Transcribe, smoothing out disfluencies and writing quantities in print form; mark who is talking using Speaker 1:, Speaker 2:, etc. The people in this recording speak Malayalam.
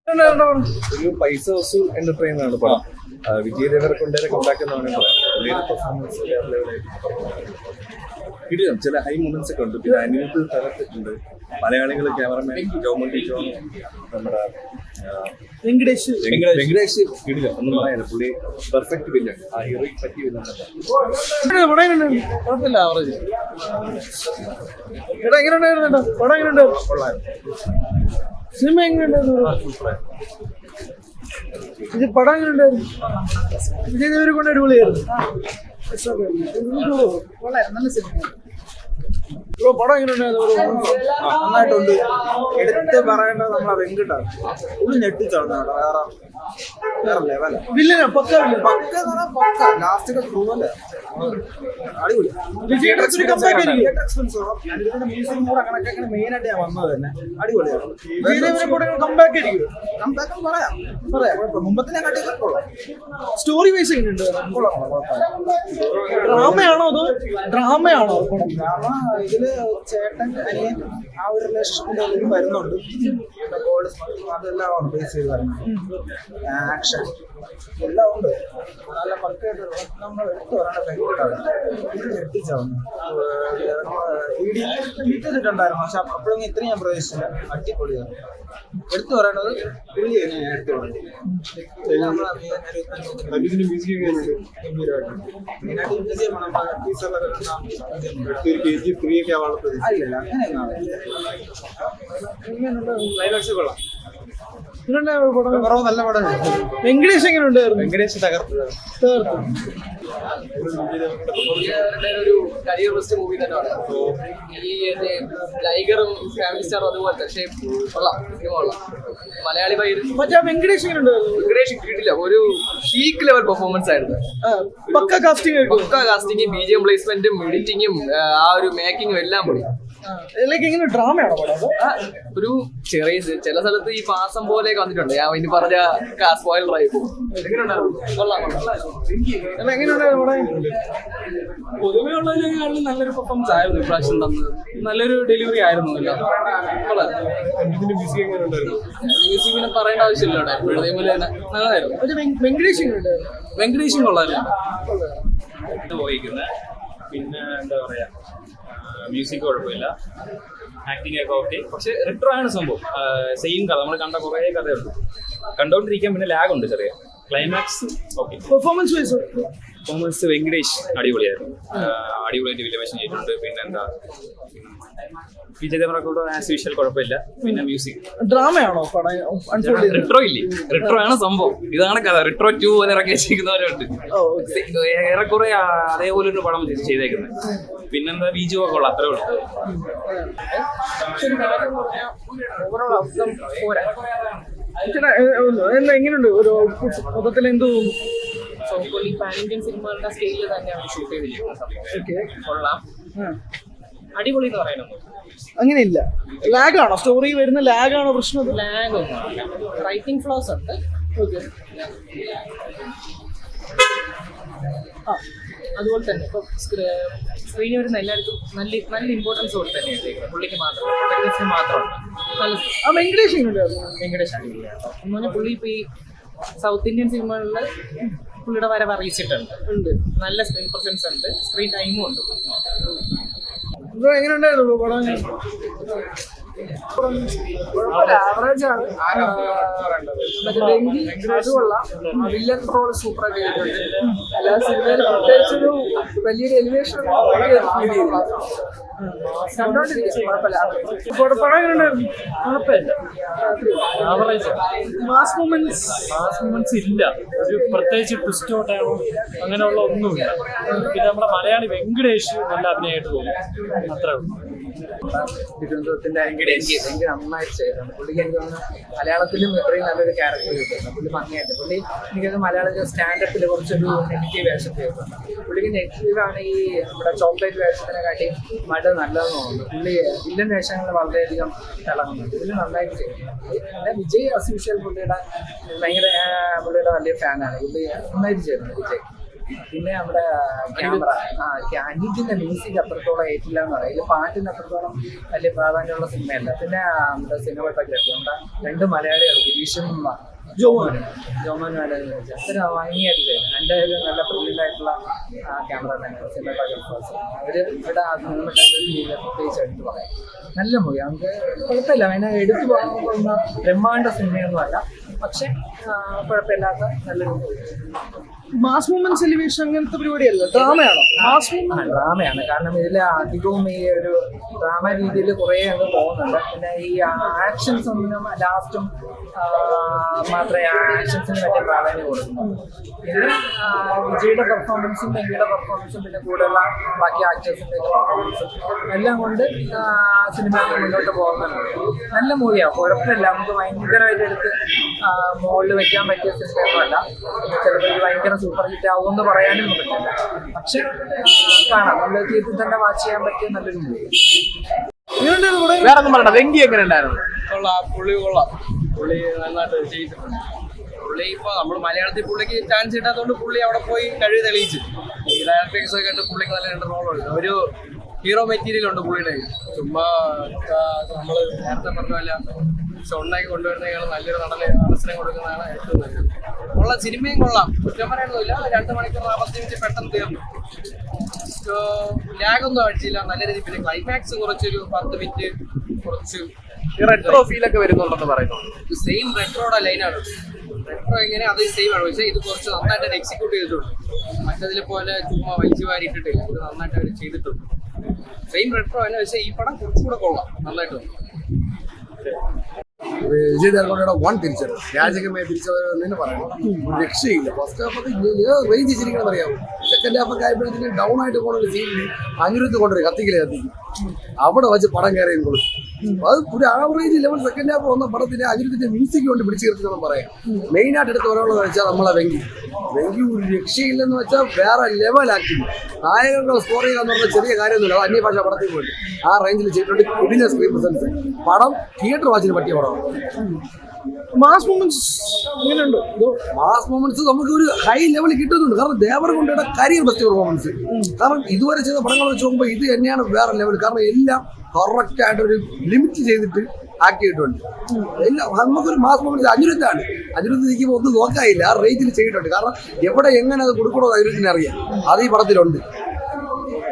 Speaker 1: ഒരു പൈസ വസൂൽ എന്റർടൈനാണ് പടം. വിജയ് ദേവരക്കൊണ്ടേരെ കമ്പാക്ക് എന്നാണ് പറയാം. പെർഫോമൻസ് കിട്ടിയ ചില ഹൈ മൊമെന്റ്സ് ഒക്കെ ഉണ്ട്. പിന്നെ അനിരുദ്ധ് തകർത്തിട്ടുണ്ട്. മലയാളികൾ ക്യാമറമാൻ ജോമണ്ടി ജോൺ, നമ്മുടെ വെങ്കടേഷ് കിടില ഒന്നും പറയാനില്ല. പുള്ളി പെർഫെക്റ്റ് വില്ലൻ. ആ ഹീറോയ്ക്ക് പറ്റിയ വില്ലൻ.
Speaker 2: കുഴപ്പമില്ല, ആവറേജ്. എടാ എങ്ങനെയുണ്ടായിരുന്നു? പടം എങ്ങനെയുണ്ടായിരുന്നു? സിനിമ എങ്ങനെയുണ്ടായിരുന്നു? ഇത് പടം എങ്ങനെയുണ്ടായിരുന്നു? വിജയ് ദേവരക്കൊണ്ട അടിപൊളിയായിരുന്നു. നല്ല സിനിമ. പടം എങ്ങനെയുണ്ടായിരുന്നു?
Speaker 3: നന്നായിട്ടുണ്ട്. എടുത്ത് പറയേണ്ടത് നമ്മളെ വെങ്കിട്ടാണ്. ഇത് ഞെട്ടിച്ചാണ് വേറെ ലെവല.
Speaker 2: വില്ലനാ പക്ക
Speaker 3: ലാസ്റ്റ് ക്രൂവല്ല, അടിപൊളി. മ്യൂസിക് കൂടെ കണക്കൊക്കെ മെയിൻ ആയിട്ട് ഞാൻ വന്നത് തന്നെ അടിപൊളിയാണ്.
Speaker 2: കമ്പാക്ക് ആയിരിക്കും.
Speaker 3: കമ്പാക്കും പറയാം മുമ്പത്തിനെ കാട്ടി കൊള്ളാം.
Speaker 2: സ്റ്റോറി വൈസ് എങ്ങനെയുണ്ട്? ഡ്രാമയാണോ അതോ ഡ്രാമയാണോ?
Speaker 3: കാരണം ഇതില് ചേട്ടൻ അനിയൻ ആ ഒരു റിലേഷൻഷിപ്പിന്റെ വരുന്നുണ്ട്. അതെല്ലാം ബേസ് ചെയ്ത് വരുന്നുണ്ട്. ആക്ഷൻ എല്ലാം ഉണ്ട്. നല്ല പക്കായിട്ട് നമ്മൾ എടുത്തു പറയേണ്ട പെൺകുട്ടാണ്. ഇത് ഞെട്ടിച്ചാവുന്നു. വീട്ടിട്ടുണ്ടായിരുന്നു, പക്ഷെ അപ്പോഴൊന്നും ഇത്രയും ഞാൻ പ്രവേശിച്ചില്ല. അടിപൊളിയാണ്. എടുത്തു പറയണത് പുള്ളിയെ ഞാൻ എടുത്തു പറയും.
Speaker 2: നല്ല പടം. വെങ്കടേഷ് എങ്ങനെയുണ്ടായിരുന്നു?
Speaker 3: വെങ്കടേഷ് തകർത്ത്
Speaker 4: ഒരു കരിയർ ബെസ്റ്റ് മൂവി തന്നെയാണ്. ഈ ലൈഗറും ഫാമിലി സ്റ്റാറും അതുപോലത്തെ, പക്ഷേ കൊള്ളാം, സിനിമ കൊള്ളാം. മലയാളി പയ്യൻ
Speaker 2: മറ്റേ വെങ്കടേഷ് എങ്ങനെയുണ്ടായിരുന്നു?
Speaker 4: വെങ്കടേഷ് കിട്ടില്ല, ഒരു ഷീക്ക് ലെവൽ പെർഫോമൻസ് ആയിരുന്നു.
Speaker 2: പക്ക കാസ്റ്റിംഗ്,
Speaker 4: BGM പ്ലേസ്മെന്റും എഡിറ്റിങ്ങും ആ ഒരു മേക്കിങ്ങും എല്ലാം പോയി.
Speaker 2: എങ്ങനെ ഡ്രാമയാണോ പടം?
Speaker 4: ഒരു ചെറിയ ചില സ്ഥലത്ത് ഈ പാസം പോലെയൊക്കെ വന്നിട്ടുണ്ട്. ഞാൻ ഇനി പറഞ്ഞ സ്പോയിലർ ആയി പോകും.
Speaker 5: പൊതുവെ ഉള്ളതിനേക്കാളും നല്ലൊരു പെർഫോമൻസ് ആയിരുന്നു ഇപ്രാവശ്യം തന്നത്. നല്ലൊരു ഡെലിവറി ആയിരുന്നു. മ്യൂസിക് പിന്നെ പറയേണ്ട ആവശ്യമില്ല. ഇതേപോലെ തന്നെ നല്ലതായിരുന്നു. വെങ്കടേഷും കൊള്ളായിരുന്നു.
Speaker 6: പോയിരിക്കുന്നത്. പിന്നെ എന്താ പറയാ, മ്യൂസിക് കുഴപ്പമില്ല, ആക്ടിങ് ഒക്കെ ഓക്കെ. പക്ഷെ റിട്രോ ആണ് സംഭവം. സെയിം കഥ നമ്മൾ കണ്ട കുറേ കഥയുണ്ട്, കണ്ടോണ്ടിരിക്കാൻ. പിന്നെ ലാഗ് ഉണ്ട് ചെറിയ. Climax okay. പെർഫോമൻസ് വെങ്കടേഷ് അടിപൊളിയായിരുന്നു. അടിപൊളിയായിട്ട് വില്ലേഷൻ ചെയ്തിട്ടുണ്ട്. പിന്നെ എന്താ, വിജയ് ദേവരക്കൊണ്ട ആസ് യൂഷ്വൽ കുഴപ്പമില്ല. പിന്നെ മ്യൂസിക്
Speaker 2: ഡ്രാമയാണോ പടം?
Speaker 6: റിട്രോ ഇല്ലേ, റിട്രോ ആണ് സംഭവം. ഇതാണ് കഥ. റിട്രോ 2 പോലെ ഇറക്കി വെച്ചിരിക്കുന്നവരുണ്ട്. ഏറെക്കുറെ അതേപോലെ ഒരു പടം ചെയ്തേക്കുന്നത്. പിന്നെന്താ, ബീജു ഒക്കെ ഉള്ള അത്രേ ഉള്ളൂ.
Speaker 2: എങ്ങനെയുണ്ട് ഒരു മൊത്തത്തിൽ? എന്ത് തോന്നുന്നു?
Speaker 4: പാൻ ഇന്ത്യൻ സിനിമകളുടെ സ്കെയിലിൽ തന്നെയാണ് ഷൂട്ട് ചെയ്തിരിക്കുന്നത്. കൊള്ളാം, അടിപൊളി എന്ന് പറയുന്നത്.
Speaker 2: അങ്ങനെയില്ല. ലാഗാണോ? സ്റ്റോറി വരുന്ന ലാഗാണോ പ്രശ്നം?
Speaker 4: ലാഗ് ഒന്നും, റൈറ്റിംഗ് ഫ്ലോസ് ഉണ്ട്.
Speaker 2: ഓക്കെ.
Speaker 4: അതുപോലെ തന്നെ ഇപ്പൊ സ്ക്രീനിൽ വരുന്ന എല്ലാവർക്കും നല്ല ഇമ്പോർട്ടൻസ് കൊടുത്ത് തന്നെയാണ്. പുള്ളിക്ക് മാത്രമാണ് നല്ല.
Speaker 2: വെങ്കടേഷ് എങ്ങനെയുണ്ടായിരുന്നു?
Speaker 4: വെങ്കടേഷ് അടിപൊളിയാണ്. എന്ന് പറഞ്ഞാൽ പുള്ളി ഇപ്പൊ ഈ സൗത്ത് ഇന്ത്യൻ സിനിമകളിൽ പുള്ളിയുടെ വരവ് അറിയിച്ചിട്ടുണ്ട്. നല്ല സ്ക്രീൻ പ്രസൻസ് ഉണ്ട്, സ്ക്രീൻ ടൈമും ഉണ്ട്.
Speaker 2: എങ്ങനെയുണ്ടായിരുന്നു പടം?
Speaker 4: ആവറേജ് ആണ്. വില്ലൻ റോൾ സൂപ്പറായിട്ട് ചെയ്തിട്ടുണ്ട്. എല്ലാ സിനിമയിലും പ്രത്യേകിച്ചൊരു വലിയൊരു എലിവേഷൻ
Speaker 2: മാസ് മൂമെന്റ്സ്
Speaker 5: ഇല്ല. ഒരു പ്രത്യേകിച്ച് ട്വിസ്റ്റ് ഔട്ടാണോ അങ്ങനെയുള്ള ഒന്നുമില്ല. പിന്നെ നമ്മുടെ മലയാളി വെങ്കടേഷ് നല്ല അഭിനയമായിട്ട് തോന്നി, അത്രേ ഉള്ളൂ.
Speaker 4: തിരുവനന്തപുരത്തിന്റെ എനിക്ക് നന്നായിട്ട് ചെയ്തിട്ടുണ്ട്. പുള്ളിക്ക് എനിക്ക് തോന്നുന്നു മലയാളത്തിലും ഇത്രയും നല്ലൊരു ക്യാരക്ടർ കിട്ടുന്നുണ്ട്. പുള്ളി ഭംഗിയായിട്ട്. പുള്ളി എനിക്കത് മലയാളത്തിൽ സ്റ്റാൻഡപ്പിൽ കുറച്ചൊരു നെഗറ്റീവ് വേഷം ചെയ്തിട്ടുണ്ട്. പുള്ളിക്ക് നെഗറ്റീവാണ് ഈ നമ്മുടെ ചോക്ലേറ്റ് വേഷത്തിനെ കാട്ടി മഴ നല്ലതെന്ന് തോന്നുന്നു. പുള്ളി വില്ലൻ വേഷങ്ങൾ വളരെയധികം തിളങ്ങുന്നുണ്ട്. പുള്ളി നന്നായിട്ട് ചെയ്യുന്നുണ്ട്. പിന്നെ വിജയ് ആസ് യൂഷ്വൽ പുള്ളിയുടെ വലിയ ഫാനാണ്. പുള്ളി നന്നായിട്ട് ചെയ്യുന്നുണ്ട് വിജയ്. പിന്നെ നമ്മുടെ ക്യാമറ അനിരുദ്ധിന്റെ മ്യൂസിക് അത്രത്തോളം ഏറ്റില്ല എന്ന് പറയാം. ഇതിൽ പാട്ടിന് അത്രത്തോളം വലിയ പ്രാധാന്യമുള്ള സിനിമയല്ല. പിന്നെ നമ്മുടെ സിനിമോട്ടോഗ്രാഫി നമ്മുടെ 2 മലയാളികൾ ഗിരീഷും ജോമോനും അത്ര ഭംഗിയായിട്ട് ചെയ്യും. എൻ്റെ നല്ല ബ്രില്യൻ്റ് ആയിട്ടുള്ള ക്യാമറമാനാണ് സിനിമോട്ടോഗ്രാഫേഴ്സ്. അവർ ഇവിടെ സിനിമോട്ടോഗ്രാഫി പ്രത്യേകിച്ച് എടുത്ത് പറയാം. നല്ല മൂവി, നമുക്ക് കുഴപ്പമില്ല. അതിനെ എടുത്തു പോകുന്ന ബ്രഹ്മാണ്ഡ സിനിമയൊന്നുമല്ല, പക്ഷെ കുഴപ്പമില്ലാത്ത നല്ലൊരു മൂവി.
Speaker 2: മാസ് മൂവ്മെന്റ് സെലിബ്രേഷൻ അങ്ങനത്തെ പരിപാടിയല്ല, ഡ്രാമയാണോ? Mass movement
Speaker 4: ഡ്രാമയാണ്. കാരണം ഇതിൽ അധികവും ഈ ഒരു ഡ്രാമ രീതിയിൽ കുറേ അങ്ങ് പോകുന്നുണ്ട്. പിന്നെ ഈ ആക്ഷൻസ് ഒന്നും ലാസ്റ്റും മാത്രമേ ആ ആക്ഷൻസിന് വലിയ പ്രാധാന്യം കൊടുക്കുന്നുള്ളൂ. പിന്നെ വിജയുടെ പെർഫോമൻസും വെങ്കിയുടെ പെർഫോമൻസും പിന്നെ കൂടെയുള്ള ബാക്കി ആക്ടേഴ്സിൻ്റെ പെർഫോമൻസും എല്ലാം കൊണ്ട് സിനിമ മുന്നോട്ട് പോകുന്നുണ്ട്. നല്ല മൂവിയാണ്, കുഴപ്പമില്ല. നമുക്ക് ഭയങ്കരമായിട്ട് എടുത്ത് മുകളിൽ വെക്കാൻ പറ്റിയ സിനിമയൊന്നുമല്ല. ചിലപ്പോൾ ഭയങ്കര സൂപ്പർ ഹിറ്റ് ആവുമെന്ന് പറയാനും പറ്റില്ല. പക്ഷെ കാണാം, നല്ല തിയേറ്ററിൽ തന്നെ വാച്ച് ചെയ്യാൻ പറ്റിയ നല്ലൊരു മൂവി.
Speaker 7: വേറെ ഒന്നും പറയണ്ട. വെങ്കി എങ്ങനെ ഉണ്ടായിരുന്നു?
Speaker 8: കൊള്ളാം, പുള്ളി നന്നായിട്ട് ചെയ്തിട്ടുണ്ട്. പുള്ളി ഇപ്പോൾ നമ്മൾ മലയാളത്തിൽ പുള്ളിക്ക് ചാൻസ് കിട്ടാത്തതുകൊണ്ട് പുള്ളി അവിടെ പോയി കഴിവ് തെളിയിച്ചു. ഈ ഡയറക്ടേഴ്സ് ഒക്കെ ആയിട്ട് പുള്ളിക്ക് നല്ല 2 റോളുണ്ട്. ഒരു ഹീറോ മെറ്റീരിയൽ ഉണ്ട് പുള്ളിയുടെ. ചുമ്മാ നമ്മൾ നേരത്തെ പറഞ്ഞല്ല ഷൊണ്ണാക്കി കൊണ്ടുവരുന്നതിനാണ് നല്ലൊരു നടന് അവസരം കൊടുക്കുന്നതാണ് ഏറ്റവും നല്ലത്. ഉള്ള സിനിമയും കൊള്ളാം, കുറ്റം പറയാനൊന്നുമില്ല. 2 മണിക്കൂർ 50 മിനിറ്റ് പെട്ടെന്ന് തീർന്നു. ലാഗൊന്നും അടിച്ചില്ല, നല്ല രീതിയിൽ. പിന്നെ ക്ലൈമാക്സ് കുറച്ചൊരു 10 മിനിറ്റ് കുറച്ച്
Speaker 7: റെട്രോ ഫീലൊക്കെ വരുന്നുണ്ടെന്ന് പറയുന്നു.
Speaker 8: സെയിം റെട്രോയുടെ ലൈനാണ്. റെട്രോ എങ്ങനെ അത് സെയിം ആണ്, പക്ഷേ ഇത് കുറച്ച് നന്നായിട്ട് എക്സിക്യൂട്ട് ചെയ്തിട്ടുണ്ട്. മറ്റതിലെ പോലെ ചുമ്മാ വലിച്ചു വാരിയിട്ടിട്ടില്ല, ഇത് നന്നായിട്ട് അവർ ചെയ്തിട്ടുണ്ട്. സെയിം റെട്രോ തന്നെ, പക്ഷേ ഈ പടം കുറച്ചുകൂടെ കൊള്ളാം, നന്നായിട്ടുണ്ട്.
Speaker 9: വിജയ് ദേവരകൊണ്ടയുടെ 1 തിരിച്ചറിവ് രാജകീയമായി തിരിച്ചറിവെന്ന് പറയണം. ഒരു രക്ഷയില്ല. ഫസ്റ്റ് ഹാഫ് റേഞ്ച് ചിരിക്കണം അറിയാവും. സെക്കൻഡ് ഹാഫ് ഒക്കെ ആയപ്പോഴത്തേക്കും ഡൗൺ ആയിട്ട് പോകുന്ന ഒരു സീനിൽ അനിരുദ്ധ് കൊണ്ടുവരും കത്തിക്കും. അവിടെ വെച്ച് പടം കയറിയും കൊടുക്കും. അത് ഒരു ആവറേജ് ലെവൽ സെക്കൻഡ് ഹാഫ് വന്ന പടത്തിന് അനിരുദ്ധിന്റെ മ്യൂസിക് കൊണ്ട് പിടിച്ചു നിർത്തുമെന്ന് പറയാം. മെയിനായിട്ട് എടുത്ത് ഒരാളെന്ന് വെച്ചാൽ നമ്മളെ വെങ്കി ഒരു രക്ഷയില്ലെന്ന് വെച്ചാൽ വേറെ ലെവൽ ആക്ടിങ്. നായകരുടെ സ്കോർ ചെയ്യാന്ന് പറഞ്ഞാൽ ചെറിയ കാര്യമൊന്നുമില്ല. അത് അന്യഭാഷ പടത്തിൽ പോയിട്ട് ആ റേഞ്ചിൽ ചെയ്തിട്ടുണ്ട്. കുടിന സ്ക്രീൻ പ്രസൻസ്. പടം തിയേറ്റർ വാച്ചിന് പറ്റിയ പടമാണ്.
Speaker 2: മാസ് മൂവ്മെന്റ്സ് ഇങ്ങനെയുണ്ടോ?
Speaker 9: മാസ് മൂവ്മെന്റ്സ് നമുക്ക് ഒരു ഹൈ ലെവലിൽ കിട്ടുന്നുണ്ട്. കാരണം ദേവരകൊണ്ടയുടെ കരിയർ ബെസ്റ്റ് പെർഫോമൻസ്. കാരണം ഇതുവരെ ചെയ്ത പടങ്ങൾ വെച്ച് നോക്കുമ്പോൾ ഇത് തന്നെയാണ് വേറെ ലെവൽ. കാരണം എല്ലാം കറക്റ്റ് ആയിട്ടൊരു ലിമിറ്റ് ചെയ്തിട്ട് ആക്കിയിട്ടുണ്ട്. എല്ലാം നമുക്കൊരു മാസ് മൂവ്മെന്റ്സ് അനിരുദ്ധാണ്. അനിരുദ്ധ് നിൽക്കുമ്പോൾ ഒന്നും നോക്കാനില്ല, ആ റേഞ്ചിൽ ചെയ്തിട്ടുണ്ട്. കാരണം എവിടെ എങ്ങനെ അത് കൊടുക്കണോ അനിരുദ്ധിനെ അറിയാം. അത് ഈ പടത്തിലുണ്ട്.